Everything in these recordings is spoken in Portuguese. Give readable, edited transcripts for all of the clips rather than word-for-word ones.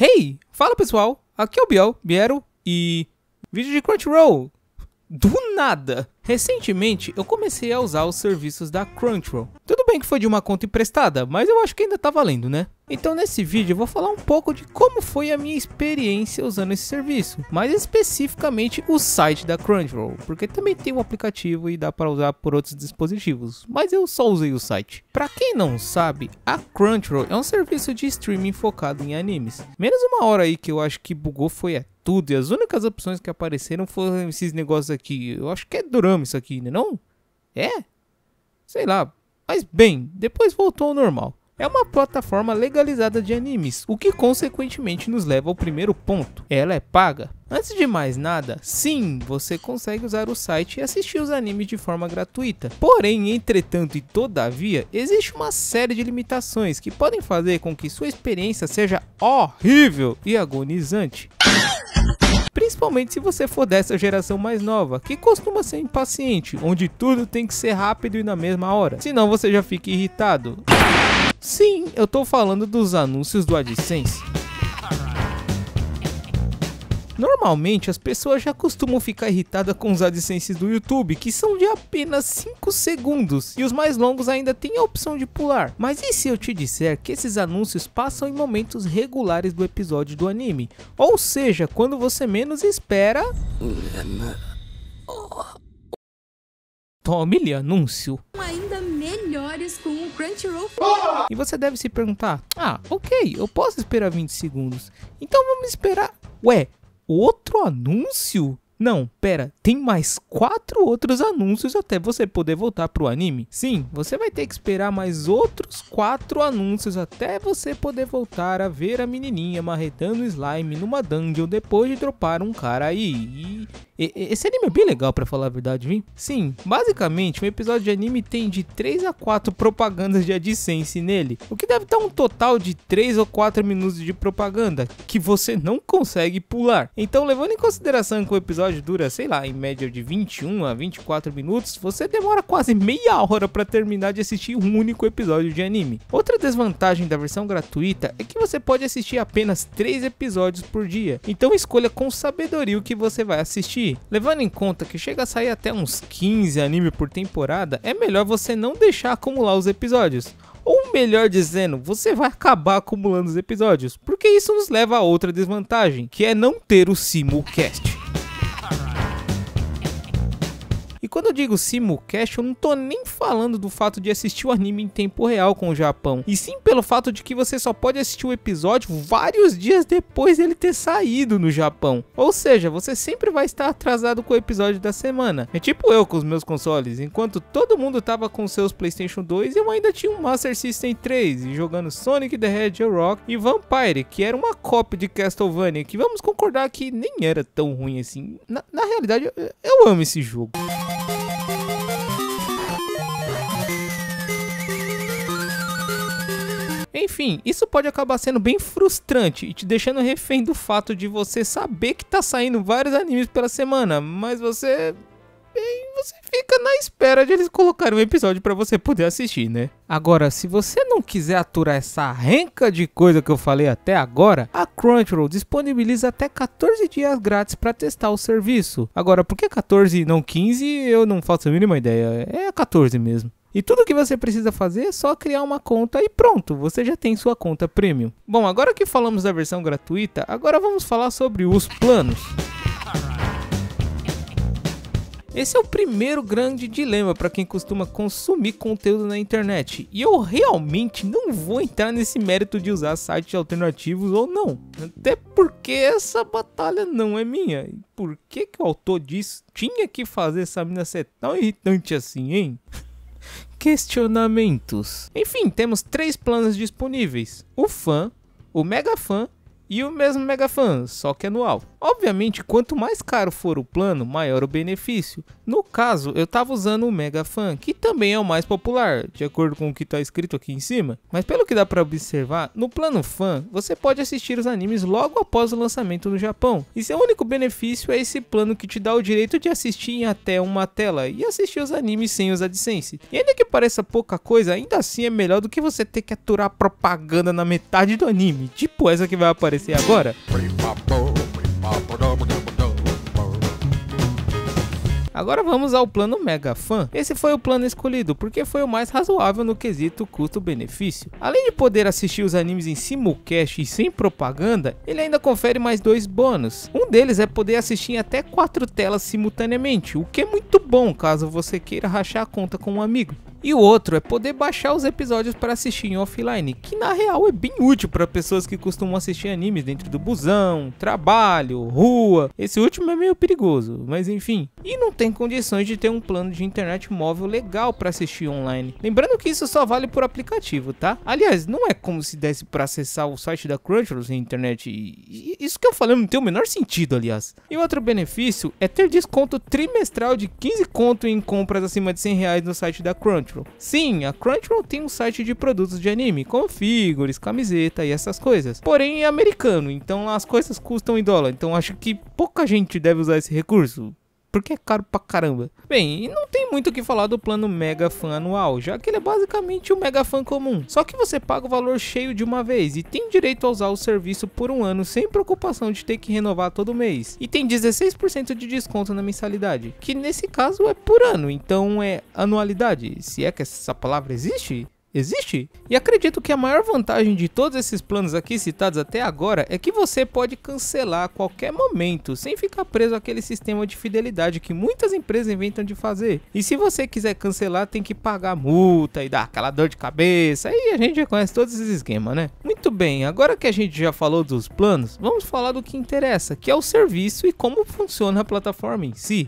Hey, fala pessoal, aqui é o Biero e vídeo de Crunchyroll, do nada. Recentemente eu comecei a usar os serviços da Crunchyroll. Tudo bem que foi de uma conta emprestada, mas eu acho que ainda tá valendo, né? Então nesse vídeo eu vou falar um pouco de como foi a minha experiência usando esse serviço, mais especificamente o site da Crunchyroll, porque também tem um aplicativo e dá para usar por outros dispositivos, mas eu só usei o site. Pra quem não sabe, a Crunchyroll é um serviço de streaming focado em animes. Menos uma hora aí que eu acho que bugou foi tudo, e as únicas opções que apareceram foram esses negócios aqui. Eu acho que é dorama isso aqui, né não? É? Sei lá. Mas bem, depois voltou ao normal. É uma plataforma legalizada de animes, o que consequentemente nos leva ao primeiro ponto. Ela é paga. Antes de mais nada, sim, você consegue usar o site e assistir os animes de forma gratuita. Porém, entretanto e todavia, existe uma série de limitações que podem fazer com que sua experiência seja horrível e agonizante. Principalmente se você for dessa geração mais nova, que costuma ser impaciente, onde tudo tem que ser rápido e na mesma hora, senão você já fica irritado. Sim, eu tô falando dos anúncios do AdSense. Normalmente as pessoas já costumam ficar irritadas com os AdSenses do YouTube, que são de apenas 5 segundos, e os mais longos ainda tem a opção de pular. Mas e se eu te disser que esses anúncios passam em momentos regulares do episódio do anime? Ou seja, quando você menos espera... Tome-lhe anúncio. Ainda melhores com o Crunchyroll. E você deve se perguntar, ok, eu posso esperar 20 segundos, então vamos esperar... Ué, outro anúncio? Não, pera, tem mais 4 outros anúncios até você poder voltar pro anime? Sim, você vai ter que esperar mais outros 4 anúncios até você poder voltar a ver a menininha marretando slime numa dungeon depois de dropar um cara aí. Esse anime é bem legal pra falar a verdade, viu? Sim, basicamente um episódio de anime tem de 3 a 4 propagandas de AdSense nele, o que deve dar um total de 3 ou 4 minutos de propaganda que você não consegue pular. Então, levando em consideração que o episódio dura, sei lá, em média de 21 a 24 minutos, você demora quase meia hora para terminar de assistir um único episódio de anime. Outra desvantagem da versão gratuita é que você pode assistir apenas 3 episódios por dia, então escolha com sabedoria o que você vai assistir. Levando em conta que chega a sair até uns 15 animes por temporada, é melhor você não deixar acumular os episódios. Ou melhor dizendo, você vai acabar acumulando os episódios, porque isso nos leva a outra desvantagem, que é não ter o simulcast. E quando eu digo simulcast, eu não tô nem falando do fato de assistir o anime em tempo real com o Japão, e sim pelo fato de que você só pode assistir o episódio vários dias depois dele ter saído no Japão. Ou seja, você sempre vai estar atrasado com o episódio da semana. É tipo eu com os meus consoles, enquanto todo mundo tava com seus PlayStation 2, eu ainda tinha um Master System 3 e jogando Sonic the Hedgehog Rock e Vampire, que era uma cópia de Castlevania, que vamos concordar que nem era tão ruim assim. Na realidade, eu amo esse jogo. Enfim, isso pode acabar sendo bem frustrante e te deixando refém do fato de você saber que tá saindo vários animes pela semana, mas você fica na espera de eles colocarem um episódio pra você poder assistir, né? Agora, se você não quiser aturar essa renca de coisa que eu falei até agora, a Crunchyroll disponibiliza até 14 dias grátis pra testar o serviço. Agora, por que 14 e não 15? Eu não faço a mínima ideia, é 14 mesmo. E tudo que você precisa fazer é só criar uma conta e pronto, você já tem sua conta premium. Bom, agora que falamos da versão gratuita, agora vamos falar sobre os planos. Esse é o primeiro grande dilema para quem costuma consumir conteúdo na internet. E eu realmente não vou entrar nesse mérito de usar sites alternativos ou não. Até porque essa batalha não é minha. E por que o autor disso tinha que fazer essa mina ser tão irritante assim, hein? Questionamentos. Enfim, temos 3 planos disponíveis: o Fan, o Mega Fan e o mesmo Mega Fan, só que anual. Obviamente, quanto mais caro for o plano, maior o benefício. No caso, eu tava usando o Mega Fan, que também é o mais popular, de acordo com o que tá escrito aqui em cima. Mas pelo que dá pra observar, no plano Fan, você pode assistir os animes logo após o lançamento no Japão. E seu único benefício é esse plano que te dá o direito de assistir em até uma tela e assistir os animes sem os AdSense. E ainda que pareça pouca coisa, ainda assim é melhor do que você ter que aturar propaganda na metade do anime, tipo essa que vai aparecer aparecer agora. Agora vamos ao plano Mega Fan. Esse foi o plano escolhido porque foi o mais razoável no quesito custo-benefício. Além de poder assistir os animes em simulcast e sem propaganda, ele ainda confere mais 2 bônus. Um deles é poder assistir em até 4 telas simultaneamente, o que é muito bom caso você queira rachar a conta com um amigo. E o outro é poder baixar os episódios para assistir em offline, que na real é bem útil para pessoas que costumam assistir animes dentro do busão, trabalho, rua. Esse último é meio perigoso, mas enfim. E não tem condições de ter um plano de internet móvel legal para assistir online. Lembrando que isso só vale por aplicativo, tá? Aliás, não é como se desse para acessar o site da Crunchyroll sem internet. Isso que eu falei não tem o menor sentido, aliás. E outro benefício é ter desconto trimestral de 15 conto em compras acima de R$100 no site da Crunchyroll. Sim, a Crunchyroll tem um site de produtos de anime, como figures, camiseta e essas coisas. Porém é americano, então as coisas custam em dólar. Então acho que pouca gente deve usar esse recurso, porque é caro pra caramba. Bem, e não tem muito o que falar do plano Mega Fan anual, já que ele é basicamente o Mega Fan comum. Só que você paga o valor cheio de uma vez e tem direito a usar o serviço por um ano sem preocupação de ter que renovar todo mês. E tem 16% de desconto na mensalidade, que nesse caso é por ano, então é anualidade, se é que essa palavra existe. Existe? E acredito que a maior vantagem de todos esses planos aqui citados até agora é que você pode cancelar a qualquer momento, sem ficar preso àquele sistema de fidelidade que muitas empresas inventam de fazer. E se você quiser cancelar, tem que pagar multa e dar aquela dor de cabeça, aí a gente já conhece todos esses esquemas, né? Muito bem, agora que a gente já falou dos planos, vamos falar do que interessa, que é o serviço e como funciona a plataforma em si.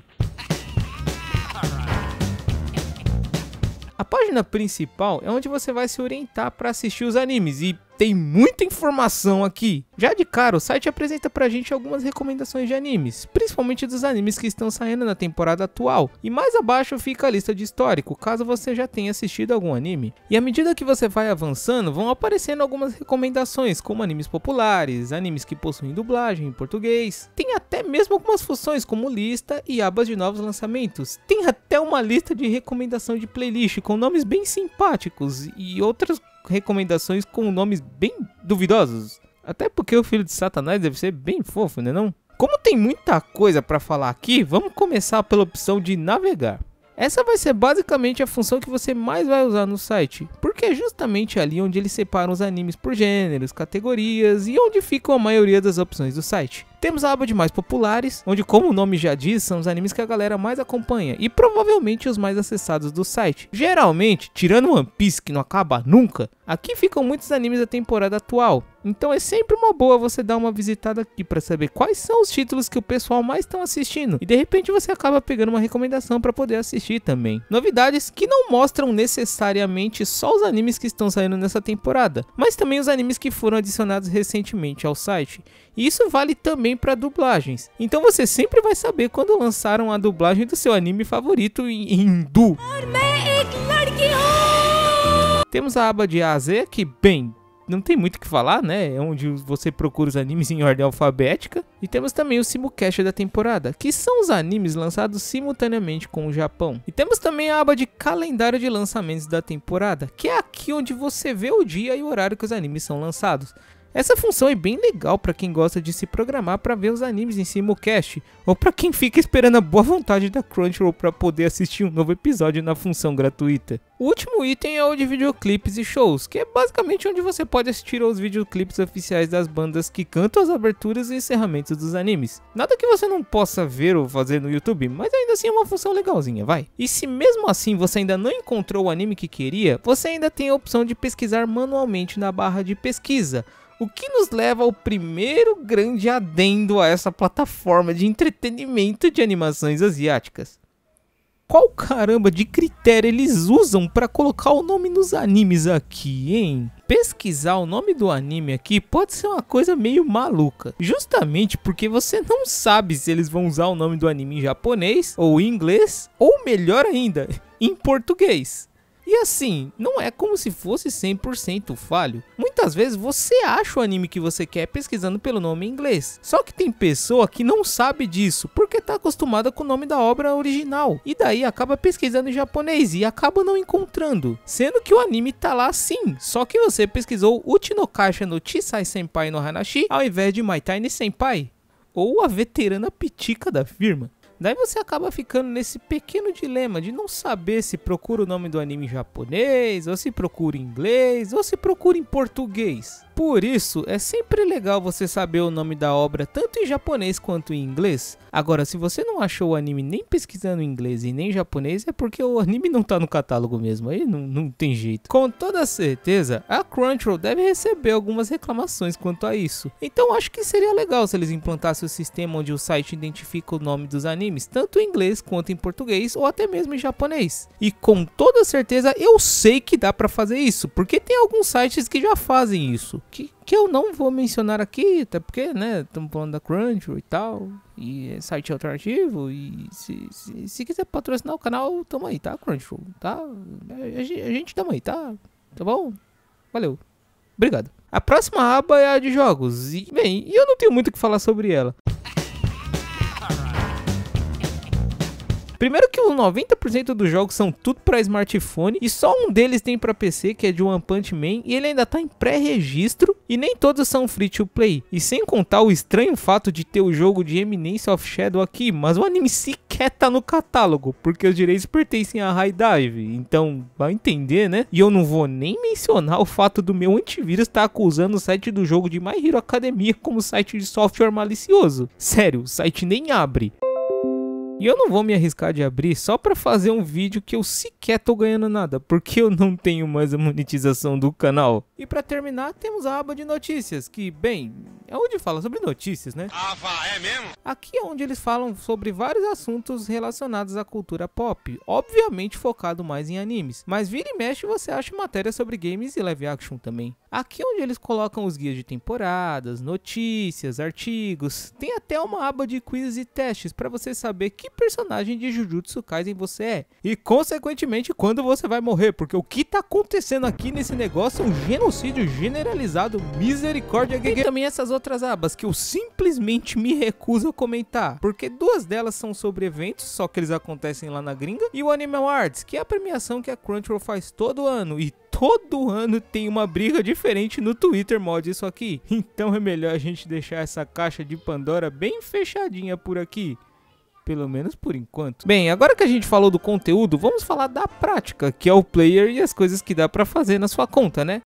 A página principal é onde você vai se orientar para assistir os animes e tem muita informação aqui. Já de cara, o site apresenta pra gente algumas recomendações de animes, principalmente dos animes que estão saindo na temporada atual. E mais abaixo fica a lista de histórico, caso você já tenha assistido algum anime. E à medida que você vai avançando, vão aparecendo algumas recomendações, como animes populares, animes que possuem dublagem em português. Tem até mesmo algumas funções, como lista e abas de novos lançamentos. Tem até uma lista de recomendação de playlist com nomes bem simpáticos e outras recomendações com nomes bem duvidosos. Até porque o filho de Satanás deve ser bem fofo, né não? Como tem muita coisa para falar aqui, vamos começar pela opção de navegar. Essa vai ser basicamente a função que você mais vai usar no site, porque é justamente ali onde eles separam os animes por gêneros, categorias e onde ficam a maioria das opções do site. Temos a aba de mais populares, onde, como o nome já diz, são os animes que a galera mais acompanha e provavelmente os mais acessados do site. Geralmente, tirando One Piece, que não acaba nunca, aqui ficam muitos animes da temporada atual. Então é sempre uma boa você dar uma visitada aqui para saber quais são os títulos que o pessoal mais estão assistindo. E de repente você acaba pegando uma recomendação para poder assistir também. Novidades que não mostram necessariamente só os animes que estão saindo nessa temporada, mas também os animes que foram adicionados recentemente ao site. E isso vale também para dublagens. Então você sempre vai saber quando lançaram a dublagem do seu anime favorito em hindu. Temos a aba de A a Z, que bem, não tem muito o que falar, né? É onde você procura os animes em ordem alfabética. E temos também o simulcast da temporada, que são os animes lançados simultaneamente com o Japão. E temos também a aba de calendário de lançamentos da temporada, que é aqui onde você vê o dia e o horário que os animes são lançados. Essa função é bem legal para quem gosta de se programar para ver os animes em simulcast, ou para quem fica esperando a boa vontade da Crunchyroll para poder assistir um novo episódio na função gratuita. O último item é o de videoclipes e shows, que é basicamente onde você pode assistir aos videoclipes oficiais das bandas que cantam as aberturas e encerramentos dos animes. Nada que você não possa ver ou fazer no YouTube, mas ainda assim é uma função legalzinha, vai. E se mesmo assim você ainda não encontrou o anime que queria, você ainda tem a opção de pesquisar manualmente na barra de pesquisa. O que nos leva ao primeiro grande adendo a essa plataforma de entretenimento de animações asiáticas. Qual caramba de critério eles usam para colocar o nome nos animes aqui, hein? Pesquisar o nome do anime aqui pode ser uma coisa meio maluca, justamente porque você não sabe se eles vão usar o nome do anime em japonês, ou em inglês, ou melhor ainda, em português. E assim, não é como se fosse 100% falho. Muitas vezes você acha o anime que você quer pesquisando pelo nome em inglês. Só que tem pessoa que não sabe disso, porque tá acostumada com o nome da obra original, e daí acaba pesquisando em japonês e acaba não encontrando, sendo que o anime tá lá sim, só que você pesquisou Uchi no Kaisha no Chisai Senpai no Hanashi ao invés de My Tiny Senpai, ou a veterana pitica da firma. Daí você acaba ficando nesse pequeno dilema de não saber se procura o nome do anime em japonês, ou se procura em inglês, ou se procura em português. Por isso, é sempre legal você saber o nome da obra tanto em japonês quanto em inglês. Agora, se você não achou o anime nem pesquisando em inglês e nem em japonês, é porque o anime não tá no catálogo mesmo, aí não tem jeito. Com toda certeza, a Crunchyroll deve receber algumas reclamações quanto a isso. Então acho que seria legal se eles implantassem o sistema onde o site identifica o nome dos animes, tanto em inglês quanto em português ou até mesmo em japonês. E com toda certeza eu sei que dá pra fazer isso, porque tem alguns sites que já fazem isso. Que eu não vou mencionar aqui, até porque, né, estamos falando da Crunchyroll e tal, e é site alternativo, e se quiser patrocinar o canal, tamo aí, tá, Crunchyroll, tá? A gente tamo aí, tá? Tá bom? Valeu. Obrigado. A próxima aba é a de jogos, e, bem, eu não tenho muito o que falar sobre ela. Primeiro que os 90% dos jogos são tudo para smartphone e só um deles tem para PC, que é de One Punch Man, e ele ainda tá em pré-registro e nem todos são free to play. E sem contar o estranho fato de ter o jogo de Eminence of Shadow aqui, mas o anime sequer tá no catálogo, porque os direitos pertencem à High Dive, então vai entender, né? E eu não vou nem mencionar o fato do meu antivírus estar acusando o site do jogo de My Hero Academia como site de software malicioso. Sério, o site nem abre. E eu não vou me arriscar de abrir só pra fazer um vídeo que eu sequer tô ganhando nada, porque eu não tenho mais a monetização do canal. E pra terminar, temos a aba de notícias, que, bem, é onde fala sobre notícias, né? Ah, vá, é mesmo? Aqui é onde eles falam sobre vários assuntos relacionados à cultura pop, obviamente focado mais em animes, mas vira e mexe você acha matéria sobre games e live action também. Aqui é onde eles colocam os guias de temporadas, notícias, artigos, tem até uma aba de quizzes e testes pra você saber que personagem de Jujutsu Kaisen você é e consequentemente quando você vai morrer, porque o que tá acontecendo aqui nesse negócio é um genocídio generalizado, misericórdia. E também essas outras abas que eu simplesmente me recuso a comentar, porque duas delas são sobre eventos, só que eles acontecem lá na gringa, e o Anime Awards, que é a premiação que a Crunchyroll faz todo ano, e todo ano tem uma briga diferente no Twitter mod isso aqui. Então é melhor a gente deixar essa caixa de Pandora bem fechadinha por aqui. Pelo menos por enquanto. Bem, agora que a gente falou do conteúdo, vamos falar da prática, que é o player e as coisas que dá pra fazer na sua conta, né?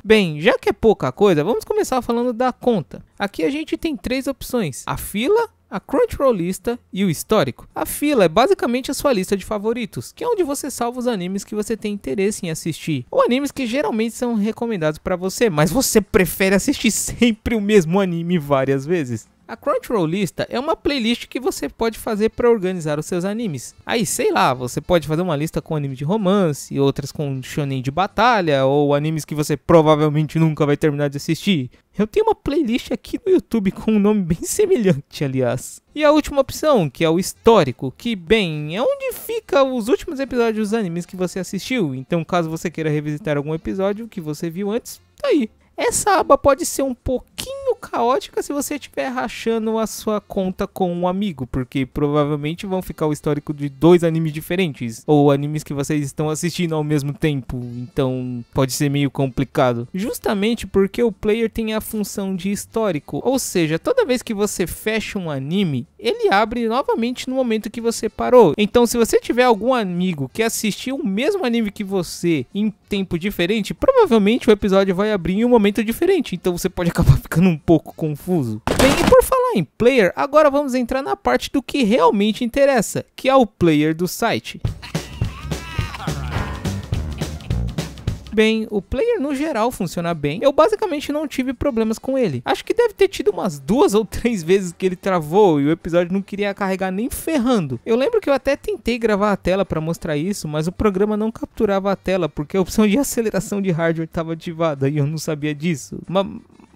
Bem, já que é pouca coisa, vamos começar falando da conta. Aqui a gente tem três opções: a fila, a Crunchyroll lista e o histórico. A fila é basicamente a sua lista de favoritos, que é onde você salva os animes que você tem interesse em assistir, ou animes que geralmente são recomendados pra você, mas você prefere assistir sempre o mesmo anime várias vezes. A Crunchyroll lista é uma playlist que você pode fazer para organizar os seus animes. Aí, sei lá, você pode fazer uma lista com anime de romance, outras com shonen de batalha, ou animes que você provavelmente nunca vai terminar de assistir. Eu tenho uma playlist aqui no YouTube com um nome bem semelhante, aliás. E a última opção, que é o histórico, que, bem, é onde fica os últimos episódios dos animes que você assistiu. Então, caso você queira revisitar algum episódio que você viu antes, tá aí. Essa aba pode ser um pouquinho caótica se você estiver rachando a sua conta com um amigo, porque provavelmente vão ficar o histórico de dois animes diferentes, ou animes que vocês estão assistindo ao mesmo tempo, então pode ser meio complicado. Justamente porque o player tem a função de histórico, ou seja, toda vez que você fecha um anime, ele abre novamente no momento que você parou. Então se você tiver algum amigo que assistiu o mesmo anime que você em tempo diferente, provavelmente o episódio vai abrir em um momento diferente, então você pode acabar ficando um pouco confuso. Bem, e por falar em player, agora vamos entrar na parte do que realmente interessa, que é o player do site. Bem, o player no geral funciona bem, eu basicamente não tive problemas com ele. Acho que deve ter tido umas 2 ou 3 vezes que ele travou e o episódio não queria carregar nem ferrando. Eu lembro que eu até tentei gravar a tela para mostrar isso, mas o programa não capturava a tela porque a opção de aceleração de hardware estava ativada e eu não sabia disso.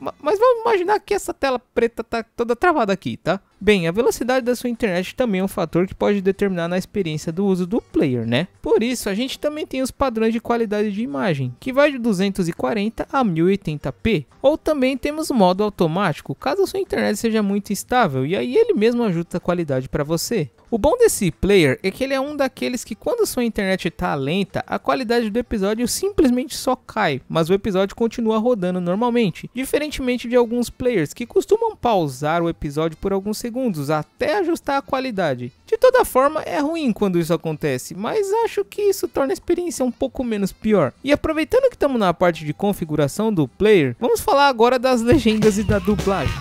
Mas vamos imaginar que essa tela preta tá toda travada aqui, tá? Bem, a velocidade da sua internet também é um fator que pode determinar na experiência do uso do player, né? Por isso, a gente também tem os padrões de qualidade de imagem, que vai de 240 a 1080p. Ou também temos o modo automático, caso a sua internet seja muito instável, e aí ele mesmo ajusta a qualidade para você. O bom desse player é que ele é um daqueles que quando sua internet está lenta, a qualidade do episódio simplesmente só cai, mas o episódio continua rodando normalmente, diferentemente de alguns players que costumam pausar o episódio por alguns segundos até ajustar a qualidade. De toda forma, é ruim quando isso acontece, mas acho que isso torna a experiência um pouco menos pior. E aproveitando que estamos na parte de configuração do player, vamos falar agora das legendas e da dublagem.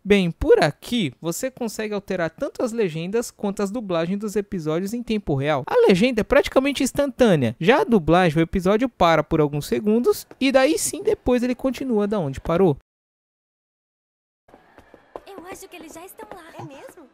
Bem, por aqui você consegue alterar tanto as legendas quanto as dublagens dos episódios em tempo real. A legenda é praticamente instantânea, já a dublagem o episódio para por alguns segundos e daí sim depois ele continua da onde parou. Eu acho que eles já estão lá. É mesmo?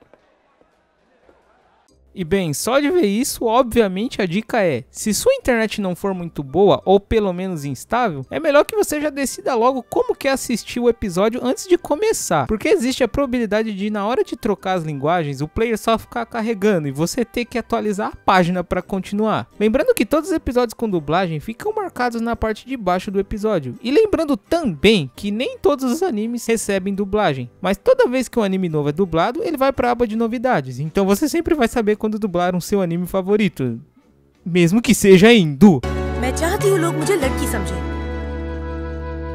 E bem, só de ver isso, obviamente a dica é, se sua internet não for muito boa, ou pelo menos instável, é melhor que você já decida logo como quer assistir o episódio antes de começar, porque existe a probabilidade de na hora de trocar as linguagens, o player só ficar carregando e você ter que atualizar a página para continuar. Lembrando que todos os episódios com dublagem ficam marcados na parte de baixo do episódio, e lembrando também que nem todos os animes recebem dublagem, mas toda vez que um anime novo é dublado, ele vai para a aba de novidades, então você sempre vai saber quando dublaram seu anime favorito, mesmo que seja hindu.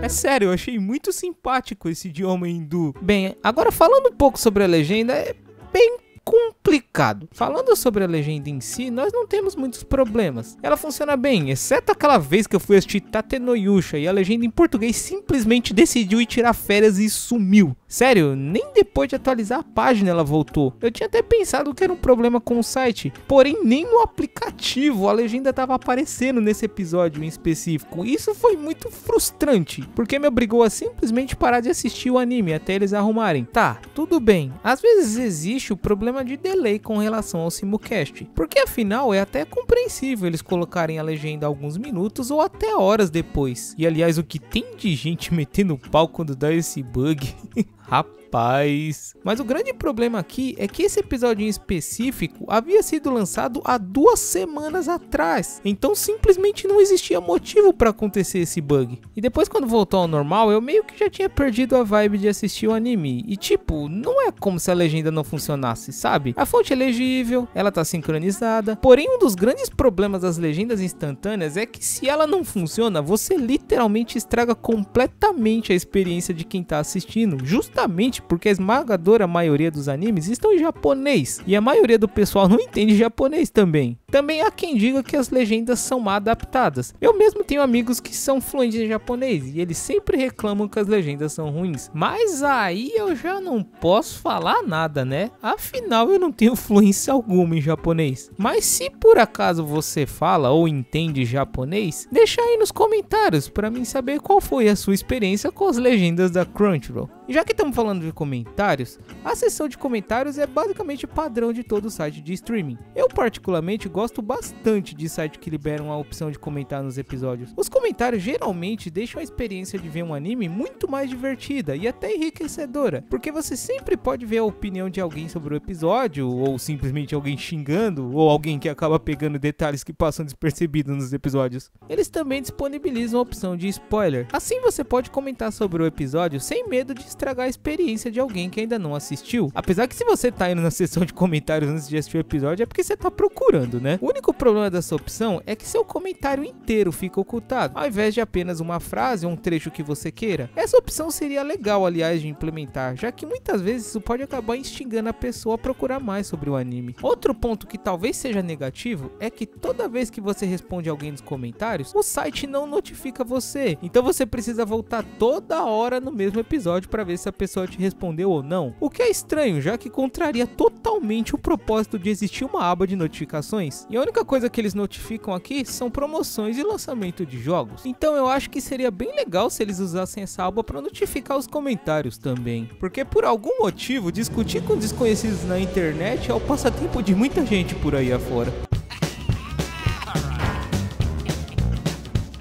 É sério, eu achei muito simpático esse idioma hindu. Bem, agora falando um pouco sobre a legenda, é bem complicado. Falando sobre a legenda em si, nós não temos muitos problemas. Ela funciona bem, exceto aquela vez que eu fui assistir Tate no Yusha e a legenda em português simplesmente decidiu ir tirar férias e sumiu. Sério, nem depois de atualizar a página ela voltou. Eu tinha até pensado que era um problema com o site, porém nem no aplicativo a legenda estava aparecendo nesse episódio em específico. Isso foi muito frustrante, porque me obrigou a simplesmente parar de assistir o anime até eles arrumarem. Tá, tudo bem, às vezes existe o problema de delay com relação ao simulcast, porque afinal é até compreensível eles colocarem a legenda alguns minutos ou até horas depois. E aliás, o que tem de gente metendo pau quando dá esse bug? Rapaz. Mas o grande problema aqui é que esse episódio em específico havia sido lançado há 2 semanas atrás, então simplesmente não existia motivo para acontecer esse bug. E depois quando voltou ao normal, eu meio que já tinha perdido a vibe de assistir o anime. E tipo, não é como se a legenda não funcionasse, sabe? A fonte é legível, ela tá sincronizada, porém um dos grandes problemas das legendas instantâneas é que se ela não funciona, você literalmente estraga completamente a experiência de quem tá assistindo, justamente porque a esmagadora maioria dos animes estão em japonês, e a maioria do pessoal não entende japonês também. Também há quem diga que as legendas são mal adaptadas. Eu mesmo tenho amigos que são fluentes em japonês, e eles sempre reclamam que as legendas são ruins. Mas aí eu já não posso falar nada, né? Afinal eu não tenho fluência alguma em japonês. Mas se por acaso você fala ou entende japonês, deixa aí nos comentários para mim saber qual foi a sua experiência com as legendas da Crunchyroll. E já que estamos falando de comentários, a seção de comentários é basicamente padrão de todo site de streaming. Eu particularmente gosto bastante de sites que liberam a opção de comentar nos episódios. Os comentários geralmente deixam a experiência de ver um anime muito mais divertida e até enriquecedora, porque você sempre pode ver a opinião de alguém sobre o episódio, ou simplesmente alguém xingando, ou alguém que acaba pegando detalhes que passam despercebidos nos episódios. Eles também disponibilizam a opção de spoiler, assim você pode comentar sobre o episódio sem medo de estragar a experiência de alguém que ainda não assistiu. Apesar que se você tá indo na seção de comentários antes de assistir o episódio é porque você tá procurando, né? O único problema dessa opção é que seu comentário inteiro fica ocultado, ao invés de apenas uma frase ou um trecho que você queira. Essa opção seria legal, aliás, de implementar, já que muitas vezes isso pode acabar instigando a pessoa a procurar mais sobre o anime. Outro ponto que talvez seja negativo é que toda vez que você responde alguém nos comentários, o site não notifica você, então você precisa voltar toda hora no mesmo episódio para ver se a pessoa te respondeu ou não, o que é estranho, já que contraria totalmente o propósito de existir uma aba de notificações, e a única coisa que eles notificam aqui são promoções e lançamento de jogos. Então eu acho que seria bem legal se eles usassem essa aba para notificar os comentários também, porque por algum motivo discutir com desconhecidos na internet é o passatempo de muita gente por aí afora.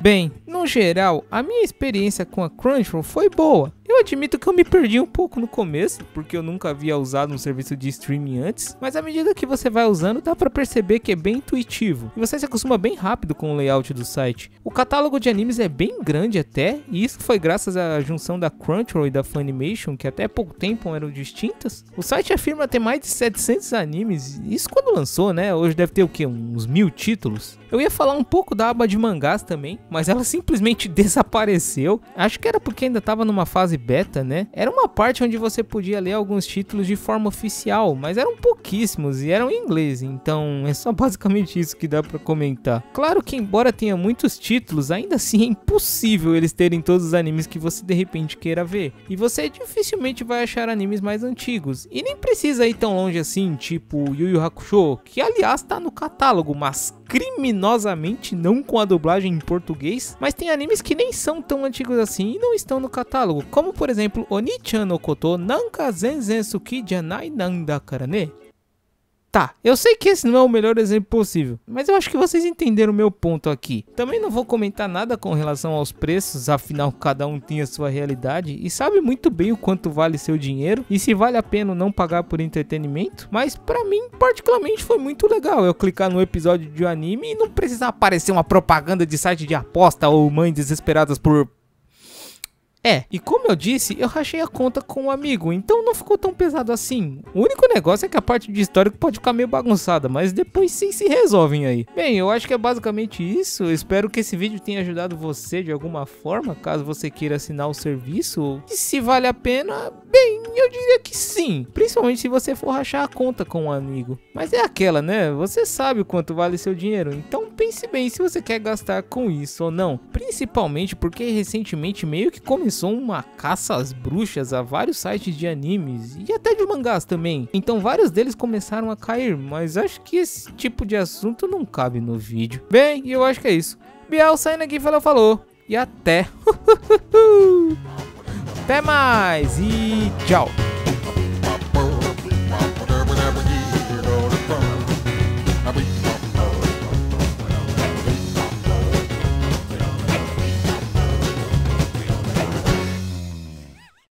Bem, no geral, a minha experiência com a Crunchyroll foi boa. Eu admito que eu me perdi um pouco no começo, porque eu nunca havia usado um serviço de streaming antes, mas à medida que você vai usando, dá pra perceber que é bem intuitivo, e você se acostuma bem rápido com o layout do site. O catálogo de animes é bem grande até, e isso foi graças à junção da Crunchyroll e da Funimation, que até pouco tempo eram distintas. O site afirma ter mais de 700 animes, isso quando lançou, né? Hoje deve ter o que? Uns 1000 títulos? Eu ia falar um pouco da aba de mangás também, mas ela simplesmente desapareceu. Acho que era porque ainda estava numa fase beta, né? Era uma parte onde você podia ler alguns títulos de forma oficial, mas eram pouquíssimos e eram em inglês, então é só basicamente isso que dá pra comentar. Claro que embora tenha muitos títulos, ainda assim é impossível eles terem todos os animes que você de repente queira ver. E você dificilmente vai achar animes mais antigos, e nem precisa ir tão longe assim, tipo Yu Yu Hakusho, que aliás tá no catálogo, mas criminosamente não com a dublagem em português, mas tem animes que nem são tão antigos assim e não estão no catálogo, como por exemplo Oni-chan no Koto Nanka Zenzen Suki Janai Nandakara ne. Tá, eu sei que esse não é o melhor exemplo possível, mas eu acho que vocês entenderam o meu ponto aqui. Também não vou comentar nada com relação aos preços, afinal cada um tem a sua realidade e sabe muito bem o quanto vale seu dinheiro e se vale a pena não pagar por entretenimento, mas pra mim particularmente foi muito legal eu clicar no episódio de um anime e não precisar aparecer uma propaganda de site de aposta ou mães desesperadas por... E como eu disse, eu rachei a conta com um amigo, então não ficou tão pesado assim. O único negócio é que a parte de histórico pode ficar meio bagunçada, mas depois sim se resolvem aí. Bem, eu acho que é basicamente isso. Eu espero que esse vídeo tenha ajudado você de alguma forma, caso você queira assinar o serviço. E se vale a pena, bem, eu diria que sim. Principalmente se você for rachar a conta com um amigo. Mas é aquela, né? Você sabe o quanto vale seu dinheiro, então pense bem se você quer gastar com isso ou não. Principalmente porque recentemente meio que começou uma caça às bruxas a vários sites de animes e até de mangás também. Então vários deles começaram a cair, mas acho que esse tipo de assunto não cabe no vídeo. Bem, eu acho que é isso. Biel saindo aqui, falou e até. Até mais e tchau.